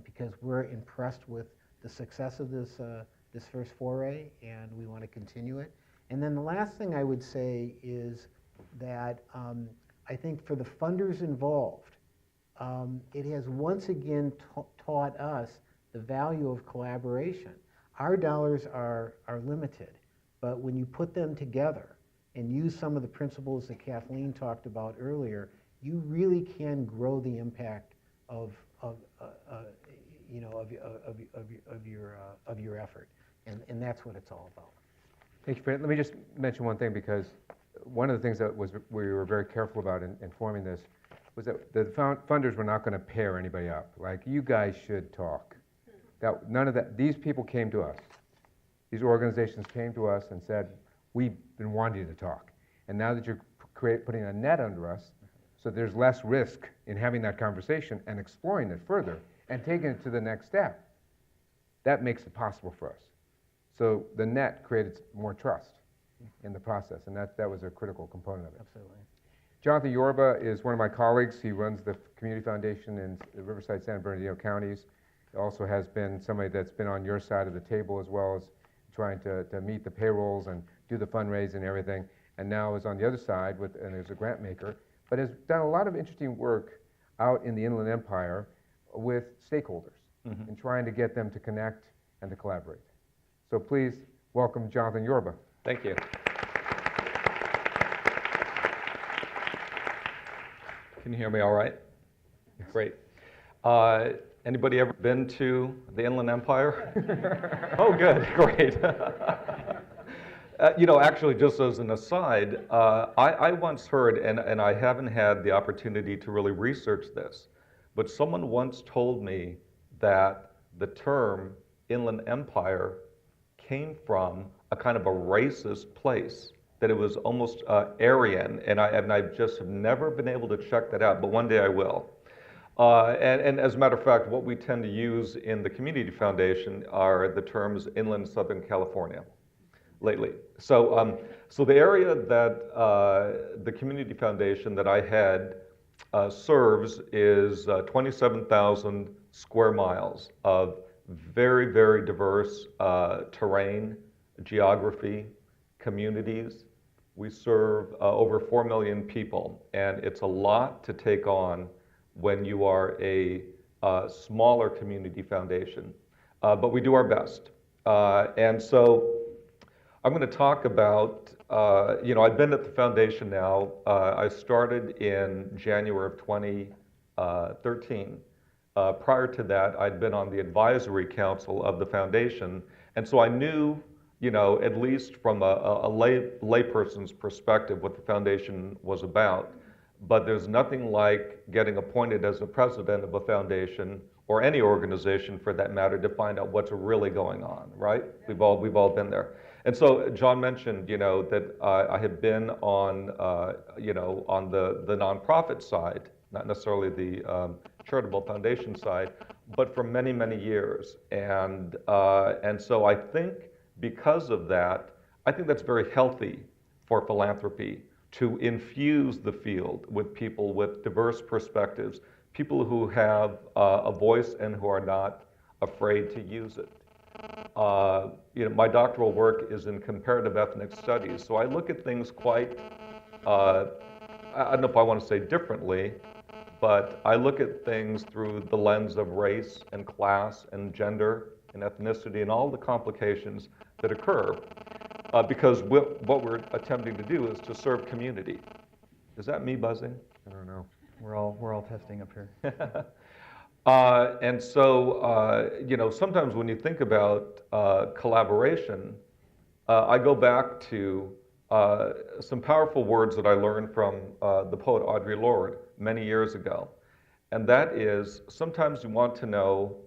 because we're impressed with the success of this first foray, and we want to continue it. And then the last thing I would say is that I think for the funders involved, it has once again taught us the value of collaboration. Our dollars are limited, but when you put them together and use some of the principles that Kathleen talked about earlier, you really can grow the impact of your effort, and that's what it's all about. Thank you, Fred. Let me just mention one thing, because one of the things that we were very careful about in forming this was that the funders were not going to pair anybody up. Like, you guys should talk. None of that. These people came to us. These organizations came to us and said, we've been wanting to talk. And now that you're putting a net under us, so there's less risk in having that conversation and exploring it further and taking it to the next step, that makes it possible for us. So the net created more trust in the process, and that was a critical component of it. Absolutely. Jonathan Yorba is one of my colleagues. He runs the Community Foundation in the Riverside, San Bernardino counties. He also has been somebody that's been on your side of the table, as well as trying to meet the payrolls and do the fundraising and everything, and now is on the other side and is a grant maker, but has done a lot of interesting work out in the Inland Empire with stakeholders and trying to get them to connect and to collaborate. So please welcome Jonathan Yorba. Thank you. Can you hear me all right? Yes. Great. Anybody ever been to the Inland Empire? Oh, good, great. Actually, just as an aside, I once heard, and I haven't had the opportunity to really research this, but someone once told me that the term Inland Empire came from a kind of a racist place, that it was almost Aryan, and I just have never been able to check that out, but one day I will. And as a matter of fact, what we tend to use in the Community Foundation are the terms Inland Southern California lately. So, so the area that the Community Foundation that I head serves is 27,000 square miles of very, very diverse terrain, geography, communities. We serve over 4 million people, and it's a lot to take on when you are a smaller community foundation, but we do our best. And so I'm going to talk about, I've been at the foundation now. I started in January of 2013. Prior to that, I'd been on the advisory council of the foundation, and so I knew, at least from a layperson's perspective, what the foundation was about. But there's nothing like getting appointed as the president of a foundation, or any organization for that matter, to find out what's really going on, right? We've all been there. And so John mentioned, that I had been on, on the nonprofit side, not necessarily the charitable foundation side, but for many, many years. And so I think because of that, I think that's very healthy for philanthropy, to infuse the field with people with diverse perspectives, people who have a voice and who are not afraid to use it. My doctoral work is in comparative ethnic studies, so I look at things quite, I don't know if I want to say differently, but I look at things through the lens of race and class and gender and ethnicity and all the complications that occur. Because what we're attempting to do is to serve community. Is that me buzzing? I don't know. We're all testing up here. And so, sometimes when you think about collaboration, I go back to some powerful words that I learned from the poet Audre Lorde many years ago. And that is, sometimes you want to know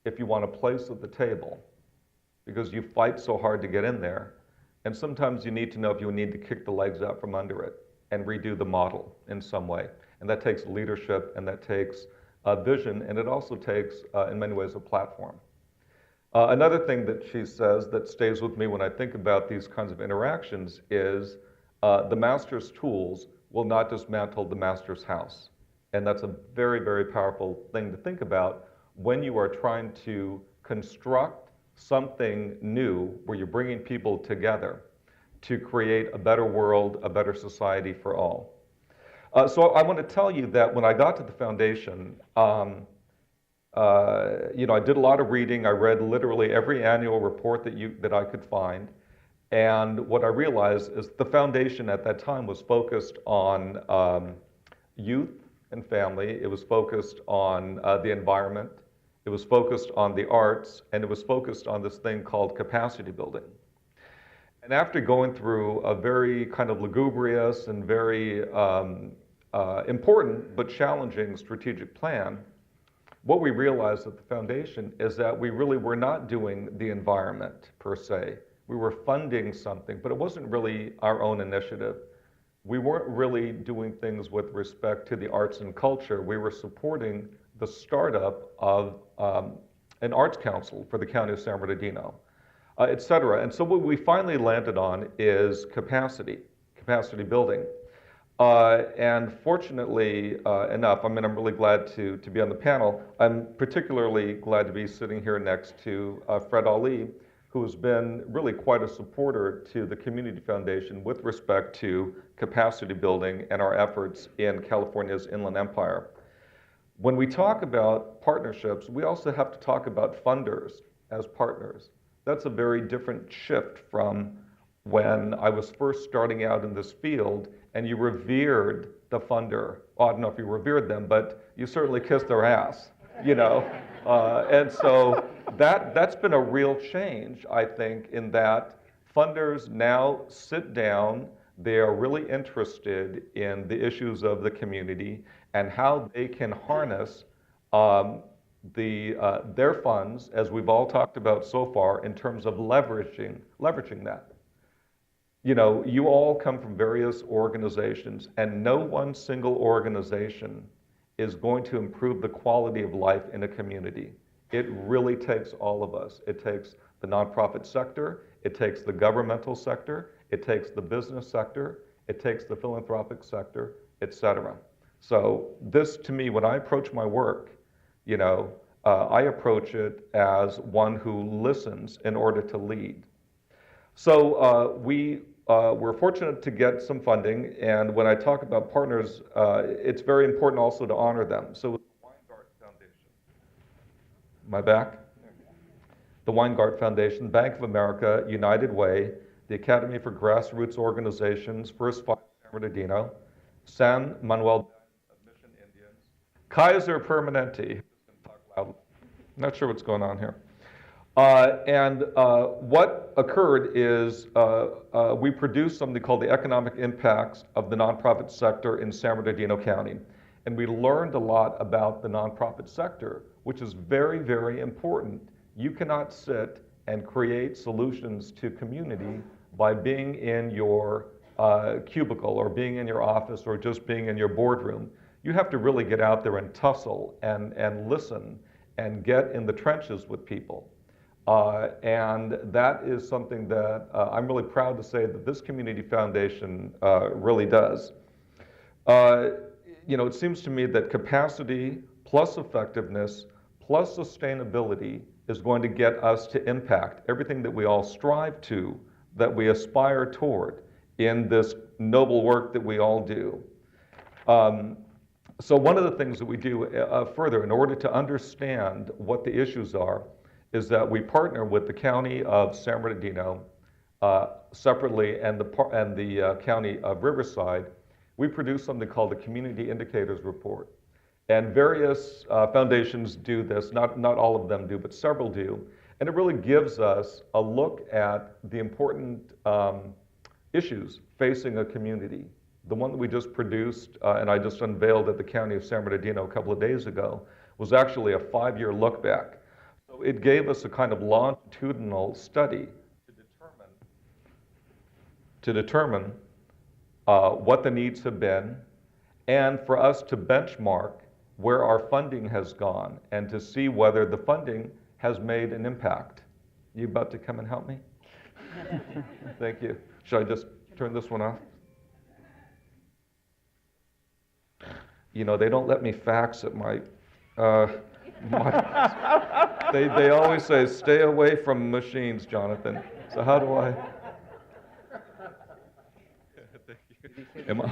if you want a place at the table, because you fight so hard to get in there. And sometimes you need to know if you need to kick the legs out from under it and redo the model in some way. And that takes leadership, and that takes vision, and it also takes, in many ways, a platform. Another thing that she says that stays with me when I think about these kinds of interactions is the master's tools will not dismantle the master's house. And that's a very, very powerful thing to think about when you are trying to construct something new where you're bringing people together to create a better world, a better society for all. So I want to tell you that when I got to the foundation, I did a lot of reading. I read literally every annual report that I could find. And what I realized is the foundation at that time was focused on youth and family. It was focused on the environment. It was focused on the arts, and it was focused on this thing called capacity building. And after going through a very kind of lugubrious and very important but challenging strategic plan, what we realized at the foundation is that we really were not doing the environment per se. We were funding something, but it wasn't really our own initiative. We weren't really doing things with respect to the arts and culture. We were supporting the startup of an arts council for the county of San Bernardino, et cetera. And so what we finally landed on is capacity building. And fortunately enough, I'm really glad to be on the panel. I'm particularly glad to be sitting here next to Fred Ali, who has been really quite a supporter to the Community Foundation with respect to capacity building and our efforts in California's Inland Empire. When we talk about partnerships, we also have to talk about funders as partners. That's a very different shift from when I was first starting out in this field and you revered the funder. Well, I don't know if you revered them, but you certainly kissed their ass, And so that's been a real change, I think, in that funders now sit down. They are really interested in the issues of the community and how they can harness their funds, as we've all talked about so far, in terms of leveraging that. You know, you all come from various organizations, and no one single organization is going to improve the quality of life in a community. It really takes all of us. It takes the nonprofit sector, it takes the governmental sector, it takes the business sector, it takes the philanthropic sector, etc. So this, to me, when I approach my work, you know, I approach it as one who listens in order to lead. So we're fortunate to get some funding, and when I talk about partners, it's very important also to honor them. So with the Weingart Foundation, my back? The Weingart Foundation, Bank of America, United Way, the Academy for Grassroots Organizations, First Five San Bernardino, San Manuel Mission Indians, Kaiser Permanente, I'm not sure what's going on here. What occurred is we produced something called the Economic Impacts of the Nonprofit Sector in San Bernardino County. And we learned a lot about the nonprofit sector, which is very, very important. You cannot sit and create solutions to community by being in your cubicle or being in your office or just being in your boardroom. You have to really get out there and tussle and listen and get in the trenches with people. And that is something that I'm really proud to say that this community foundation really does. You know, it seems to me that capacity plus effectiveness plus sustainability is going to get us to impact everything that we all strive to, that we aspire toward in this noble work that we all do. So one of the things that we do further in order to understand what the issues are is that we partner with the County of San Bernardino separately and the County of Riverside. We produce something called the Community Indicators Report. And various foundations do this, not all of them do, but several do. And it really gives us a look at the important issues facing a community. The one that we just produced and I just unveiled at the County of San Bernardino a couple of days ago was actually a 5-year look back. So it gave us a kind of longitudinal study to determine what the needs have been, and for us to benchmark where our funding has gone and to see whether the funding has made an impact. You about to come and help me? Thank you. Should I just turn this one off? You know, they don't let me fax at my they always say, stay away from machines, Jonathan. So how do I?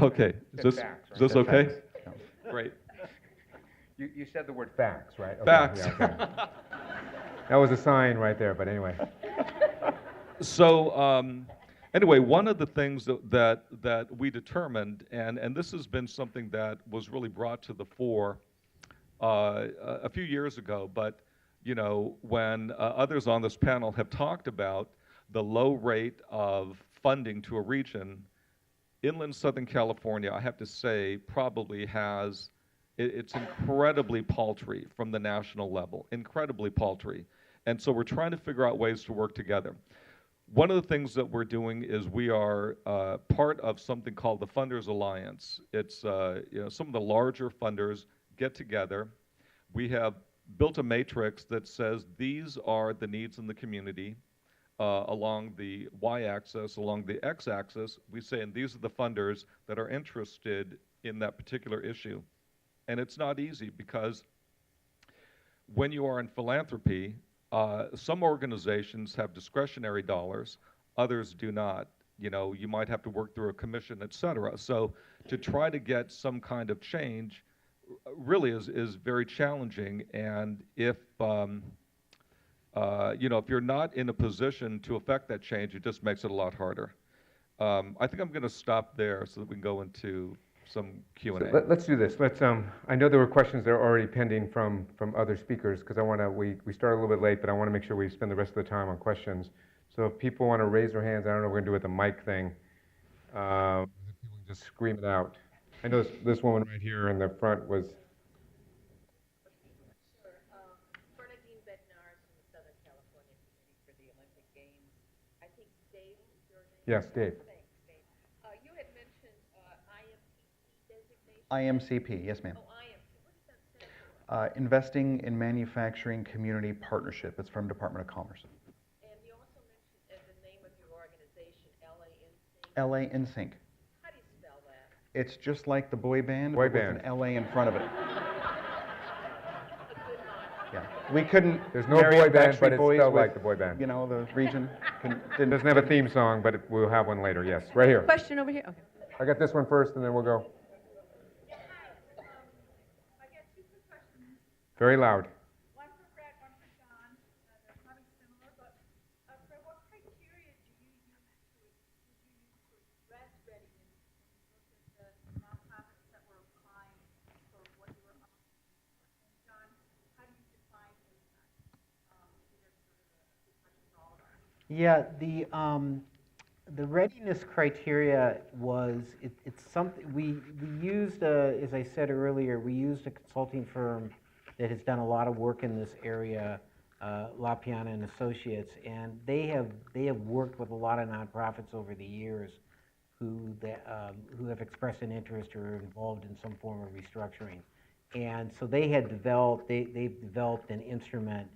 Okay, is this okay? Great. You said the word fax, right? Okay, Fax. yeah, okay. That was a sign right there, but anyway. So anyway, one of the things that we determined, and this has been something that was really brought to the fore a few years ago, but you know, when others on this panel have talked about the low rate of funding to a region, inland Southern California, I have to say, probably has, it's incredibly paltry from the national level, incredibly paltry. And so we're trying to figure out ways to work together. One of the things that we're doing is we are part of something called the Funders Alliance. It's you know, some of the larger funders get together. We have built a matrix that says these are the needs in the community along the y-axis, along the x-axis. We say, and these are the funders that are interested in that particular issue. And it's not easy because when you are in philanthropy, some organizations have discretionary dollars, others do not. You know, you might have to work through a commission, et cetera. So to try to get some kind of change really is very challenging. And if, you know, if you're not in a position to affect that change, it just makes it a lot harder. I think I'm going to stop there so that we can go into some Q&A. So let's do this. Let's. I know there were questions that are already pending from other speakers because I want to. We started a little bit late, but I want to make sure we spend the rest of the time on questions. So if people want to raise their hands, I don't know what we're going to do with the mic thing. People can just scream it out. I know this woman right here in the front was. Sure. Yes, Dave. Thanks, Dave. You had mentioned IMPP designation. IMCP, yes, ma'am. Oh, IMP. What does that stand for? Investing in Manufacturing Community Partnership. It's from Department of Commerce. And you also mentioned the name of your organization, LA LA in Sync. How do you spell that? It's just like the boy band, Boy but with band. an LA in front of it. A good line. Yeah, we couldn't. There's no marry boy up band, but Backstreet it's Boys spelled with, like the boy band. You know, the region. It doesn't have a theme song, but we'll have one later, yes. Right here. Question over here. Okay. I got this one first, and then we'll go. I got two quick questions. Very loud. One for Fred, one for John. They're probably similar, but Fred, what criteria do you use for grant readiness when you look at the nonprofits that were applying for what you were offering? And John, how do you define impact? These are sort of a good question for all of us. Yeah, the readiness criteria was, it's something, we used, as I said earlier, we used a consulting firm that has done a lot of work in this area, La Piana and Associates, and they have worked with a lot of nonprofits over the years who have expressed an interest or are involved in some form of restructuring. And so they've developed an instrument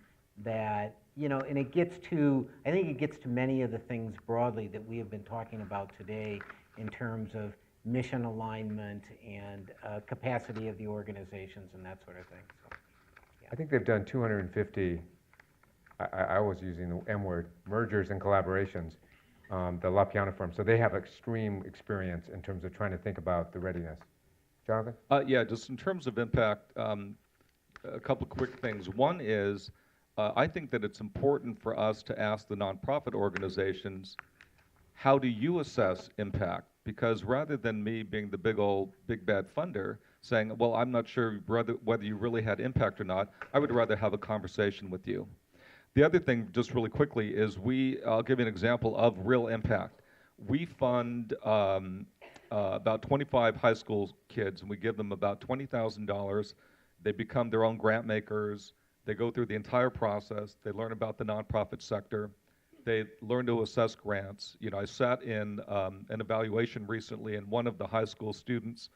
that, you know, and it gets to, I think it gets to many of the things broadly that we have been talking about today in terms of mission alignment and capacity of the organizations and that sort of thing. So, I think they've done 250, I was using the M word, mergers and collaborations, the La Piana firm. So they have extreme experience in terms of trying to think about the readiness. Jonathan? Yeah, just in terms of impact, a couple quick things. One is, I think that it's important for us to ask the nonprofit organizations, how do you assess impact? Because rather than me being the big bad funder saying, well, I'm not sure whether you really had impact or not, I would rather have a conversation with you. The other thing, just really quickly, is I'll give you an example of real impact. We fund about 25 high school kids, and we give them about $20,000. They become their own grant makers. They go through the entire process. They learn about the nonprofit sector. They learn to assess grants. You know, I sat in an evaluation recently, and one of the high school students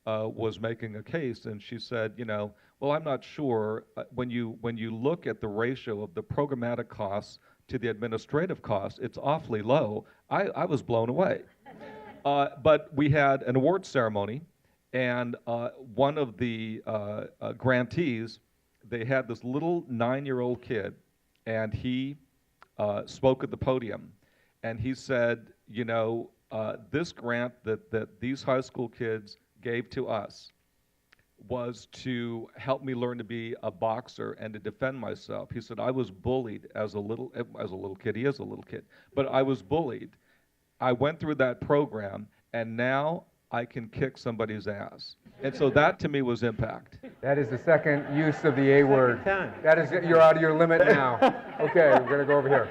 was making a case, and she said, you know, well, I'm not sure. When you look at the ratio of the programmatic costs to the administrative costs, it's awfully low. I was blown away. But we had an award ceremony, and one of the grantees, they had this little 9-year-old kid, and he spoke at the podium, and he said, you know, this grant that these high school kids gave to us was to help me learn to be a boxer and to defend myself. He said, I was bullied as a little kid. He is a little kid, but I was bullied. I went through that program, and now I can kick somebody's ass. And so that to me was impact. That is the second use of the A word. time. That is, you're out of your limit now. Okay, we're going to go over here.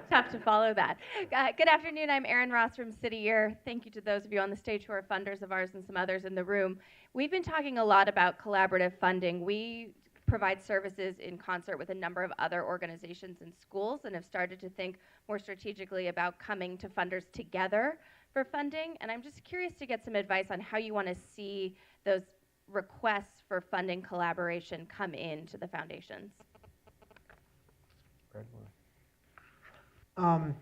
Tough to follow that. Good afternoon. I'm Erin Ross from City Year. Thank you to those of you on the stage who are funders of ours and some others in the room. We've been talking a lot about collaborative funding. We provide services in concert with a number of other organizations and schools and have started to think more strategically about coming to funders together for funding. And I'm just curious to get some advice on how you want to see those requests for funding collaboration come into the foundations. I'm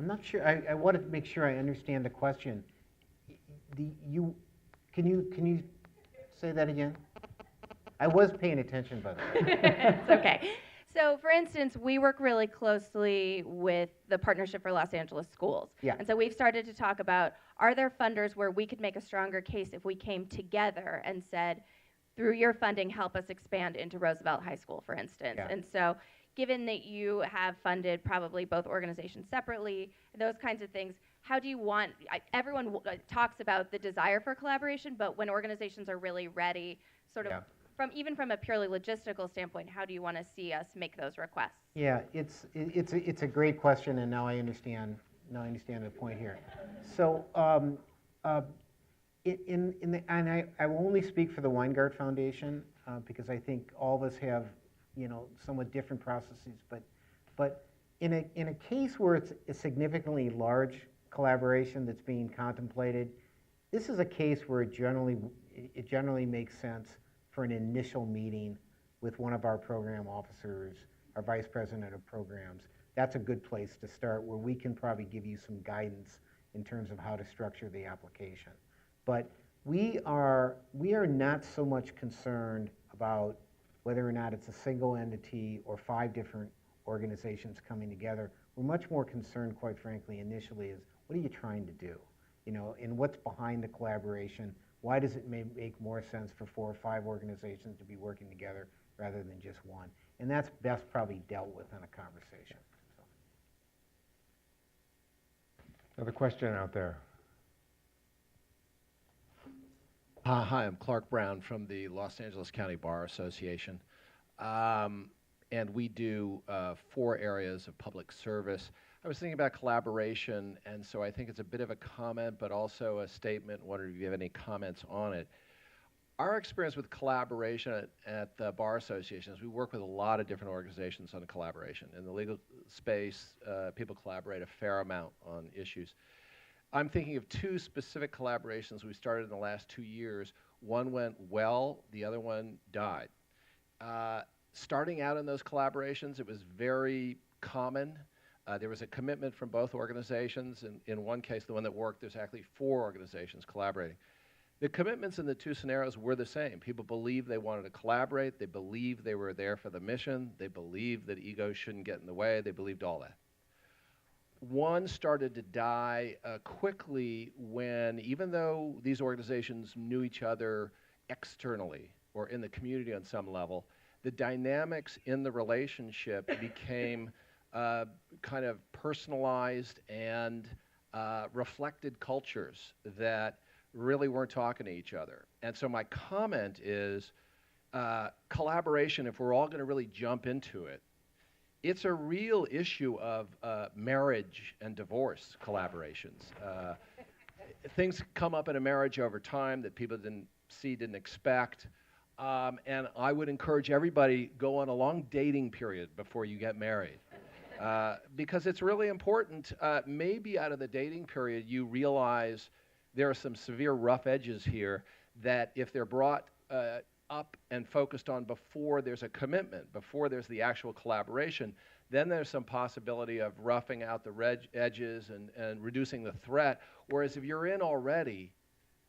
not sure. I want to make sure I understand the question. Can you say that again? I was paying attention, by the way. It's okay. So, for instance, we work really closely with the Partnership for Los Angeles Schools. Yeah. And so we've started to talk about, are there funders where we could make a stronger case if we came together and said, through your funding, help us expand into Roosevelt High School, for instance. Yeah. And so, given that you have funded probably both organizations separately, those kinds of things, how do you want, everyone talks about the desire for collaboration, but when organizations are really ready, sort of, even from a purely logistical standpoint, how do you want to see us make those requests? Yeah, it's a great question, and now I understand the point here. So, I will only speak for the Weingart Foundation because I think all of us have, somewhat different processes. But in a case where it's a significantly large collaboration that's being contemplated, this is a case where it generally makes sense for an initial meeting with one of our program officers, our vice president of programs. That's a good place to start, where we can probably give you some guidance in terms of how to structure the application. But we are not so much concerned about whether or not it's a single entity or 5 different organizations coming together. We're much more concerned, quite frankly, initially is, what are you trying to do? You know, and what's behind the collaboration? Why does it make more sense for 4 or 5 organizations to be working together rather than just one? And that's best probably dealt with in a conversation. So. Another question out there. Hi, I'm Clark Brown from the Los Angeles County Bar Association. And we do 4 areas of public service. I was thinking about collaboration, and so I think it's a bit of a comment, but also a statement. Wondered if you have any comments on it. Our experience with collaboration at the Bar Association is we work with a lot of different organizations on collaboration. In the legal space, people collaborate a fair amount on issues. I'm thinking of 2 specific collaborations we started in the last 2 years. One went well, the other one died. Starting out in those collaborations, it was very common. There was a commitment from both organizations. In one case, the one that worked, there's actually 4 organizations collaborating. The commitments in the 2 scenarios were the same. People believed they wanted to collaborate. They believed they were there for the mission. They believed that ego shouldn't get in the way. They believed all that. One started to die quickly when, even though these organizations knew each other externally or in the community on some level, the dynamics in the relationship became kind of personalized and reflected cultures that really weren't talking to each other. And so my comment is collaboration, if we're all going to really jump into it, it's a real issue of marriage and divorce collaborations. Things come up in a marriage over time that people didn't expect. And I would encourage everybody, go on a long dating period before you get married. Because it's really important. Maybe out of the dating period, you realize there are some severe rough edges here that if they're brought up and focused on before there's a commitment, before there's the actual collaboration, then there's some possibility of roughing out the edges and reducing the threat. Whereas if you're in already,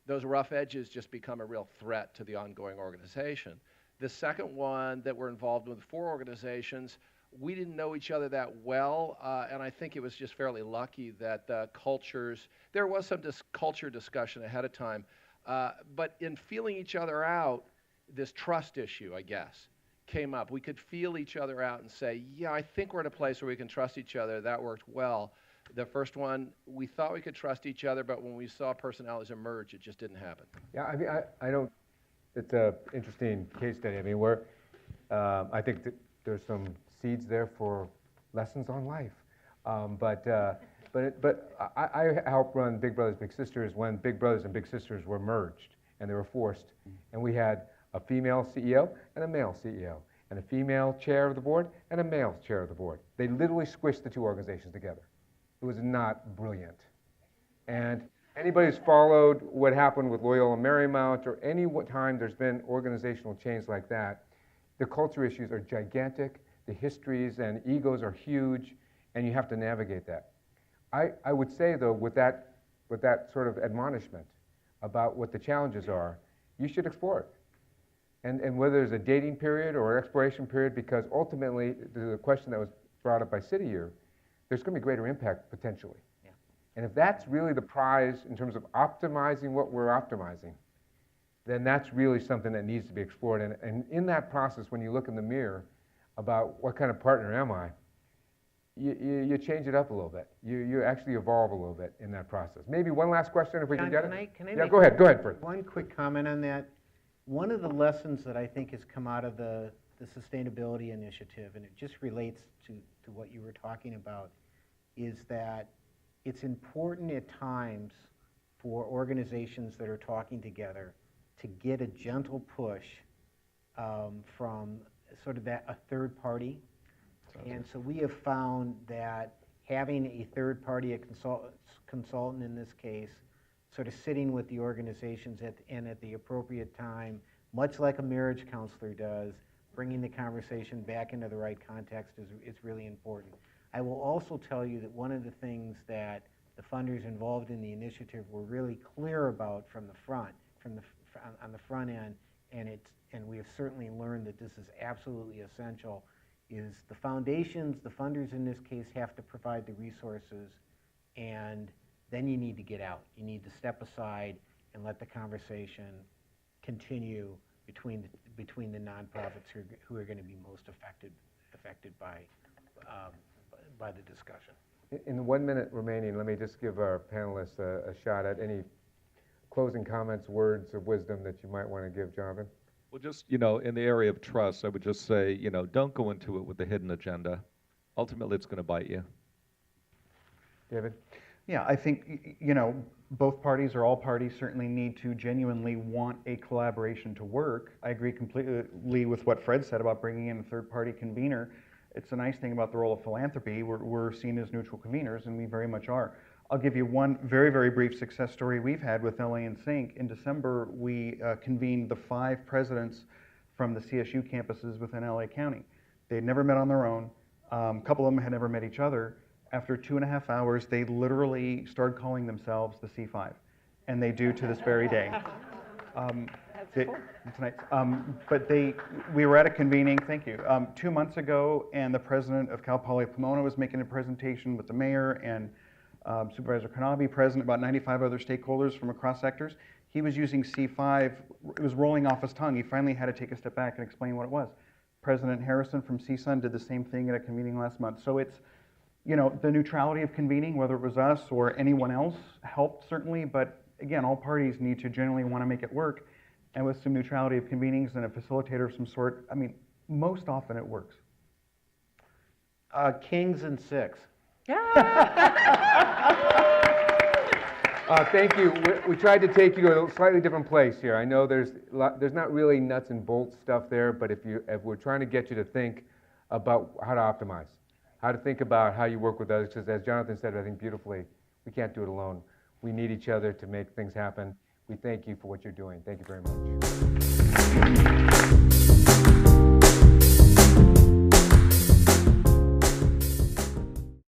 those rough edges just become a real threat to the ongoing organization. The second one that we're involved with 4 organizations, we didn't know each other that well, and I think it was just fairly lucky that the cultures, there was some culture discussion ahead of time, but in feeling each other out, this trust issue, I guess, came up. We could feel each other out and say, yeah, I think we're at a place where we can trust each other. That worked well. The first one, we thought we could trust each other, but when we saw personalities emerge, it just didn't happen. Yeah, I mean, I don't, it's an interesting case study. I mean, I think that there's some seeds there for lessons on life. But I helped run Big Brothers Big Sisters when Big Brothers and Big Sisters were merged, and they were forced. And we had a female CEO and a male CEO, and a female chair of the board and a male chair of the board. They literally squished the 2 organizations together. It was not brilliant. And anybody who's followed what happened with Loyola Marymount or any time there's been organizational change like that, the culture issues are gigantic, the histories and egos are huge, and you have to navigate that. I would say, though, with that sort of admonishment about what the challenges are, you should explore it. And whether there's a dating period or an exploration period, because ultimately, the question that was brought up by City Year, there's going to be greater impact potentially. Yeah. And if that's really the prize in terms of optimizing what we're optimizing, then that's really something that needs to be explored. And in that process, when you look in the mirror about what kind of partner am I, you change it up a little bit. You actually evolve a little bit in that process. Maybe one last question if we John, can get it. Can I yeah, make go ahead, Fred. one quick comment on that? One of the lessons that I think has come out of the sustainability initiative, and it just relates to what you were talking about, is that it's important at times for organizations that are talking together to get a gentle push from sort of a third party And so we have found that having a third party, a consultant in this case, sort of sitting with the organizations and at the appropriate time, much like a marriage counselor does, bringing the conversation back into the right context is really important. I will also tell you that one of the things that the funders involved in the initiative were really clear about from the front, on the front end, and we have certainly learned that this is absolutely essential, is the foundations, the funders in this case, have to provide the resources, and then you need to get out. You need to step aside and let the conversation continue between the nonprofits who are going to be most affected by the discussion. In the 1 minute remaining, let me just give our panelists a shot at any closing comments, words of wisdom that you might want to give, Jonathan. Well, just, in the area of trust, I would just say, don't go into it with a hidden agenda. Ultimately, it's going to bite you. David? Yeah, I think, both parties or all parties certainly need to genuinely want a collaboration to work. I agree completely with what Fred said about bringing in a third-party convener. It's a nice thing about the role of philanthropy. We're seen as neutral conveners, and we very much are. I'll give you one very, very brief success story we've had with LA in Sync. In December, we convened the 5 presidents from the CSU campuses within LA County. They'd never met on their own. A couple of them had never met each other. After 2.5 hours, they literally started calling themselves the C5, and they do to this very day. But we were at a convening, thank you, 2 months ago, and the president of Cal Poly Pomona was making a presentation with the mayor and Supervisor Kanabe present, about 95 other stakeholders from across sectors. He was using C5, it was rolling off his tongue. He finally had to take a step back and explain what it was. President Harrison from CSUN did the same thing at a convening last month. So it's, the neutrality of convening, whether it was us or anyone else, helped certainly, but again, all parties need to generally want to make it work. And with some neutrality of convenings and a facilitator of some sort, most often it works. Kings and 6. Thank you. We tried to take you to a slightly different place here. I know there's not really nuts and bolts stuff there, but if we're trying to get you to think about how to optimize, how to think about how you work with others, because as Jonathan said, I think beautifully, we can't do it alone. We need each other to make things happen. We thank you for what you're doing. Thank you very much.